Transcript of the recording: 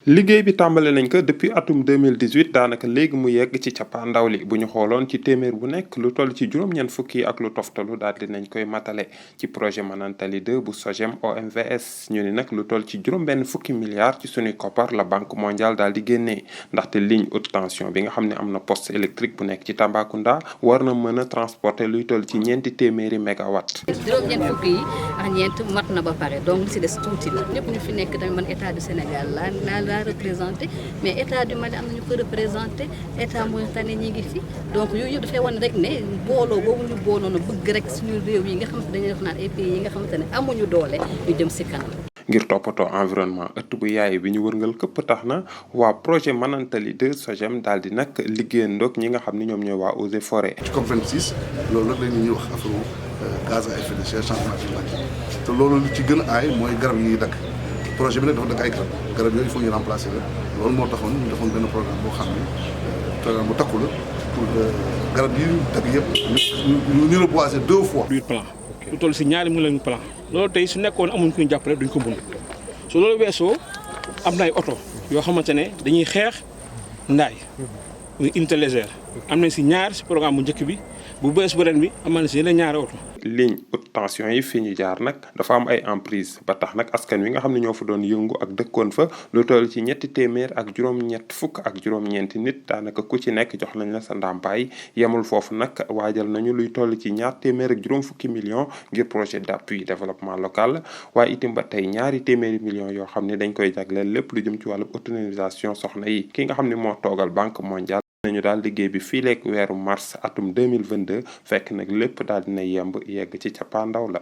liggéey bi tàmbale nañ ko depuis atum 2018 daanaka léegi mu yegg ci cappaandaw li bu ñu xooloon ci téeméer bu nekk lu toll ci juróom-ñeent fukki ak lu toftalu daal di nañ koy matale ci projet Manantali 2 bu SOGEM OMVS ñu ni nag lu toll ci juróom-benn fukki milliards ci suñuy koppar la banque mondiale daal di génnee ndaxte ligne haute tension bi nga xam ne am na poste électrique bu nekk ci Tambacounda war na mën a transporter luy toll ci ñeenti téeméeri mégawatt. juróom-ñeent fukki yi ak ñeent mat na ba pare donc li si des tuuti la ñëpp ñu fi nekk tamit man état du Sénégal la représenté mais état du Mali am nañu ko représenté état Mauritanie ñi ngi fi donc yooyu yëpp dafay wane rek ne booloo boobu ñu booloo na bëgg rek suñu réew yi nga xamante dañuy def naan ay pays yi nga xamante ne amuñu doole ñu jëm si kanam. ngir toppatoo environnement ëtt bu yaay bi ñu wërngal këpp tax na waa projet Manantali 2 SOGEM daal di nag liggéeyandoog ñi nga xam ne ñoom ñooy waa Eaux et Forêts. ci COP26 loolu nag la ñuy wax affaire gaz à effet de serre changement climatique te loolu li ci gën a aay mooy garab yi ñuy dagg projet bi nag dafa dagg ay garab yooyu il faut ñu remplacer la loolu moo taxoon ñu defoon benn programme boo xam ne programme bu takku la pour garab yi ñu dagg yëpp ñu reboiser 2 fois. plan lu toll si ñaari millions plan loolu tey su nekkoon amuñ ku ñu jàppale duñ ko mun su loolu weesoo am na ay oto yoo xamante ne dañuy xeex ndaay muy unité légère am nañ si ñaar si programme bu njëkk bi bu bees bu ren bi amal na si yeneen ñaari oto. ligne haute tension yi fi ñu jaar nag dafa am ay emprise ba tax nag askan wi nga xam ne ñoo fa doon yëngu ak dëkkoon fa lu toll ci ñetti téeméer ak juróom-ñett fukk ak juróom-ñeenti nit daanaka ku ci nekk jox nañ la sa ndàmpaay yemul foofu nag waajal nañu luy toll ci ñaar téeméer ak juróom fukki millions ngir projet d'appui développement local waaye itam ba tey ñaari téeméeri millions yoo xam ne dañ koy jagleel lépp lu jëm ci wàllu autonomisation soxna yi ki nga xam ne moo toogal banque mondiale nañu daal liggéey bi fii leeg weeru mars atum 2022 fekk nag lépp daal dina yemb yegg ci cappaandaw la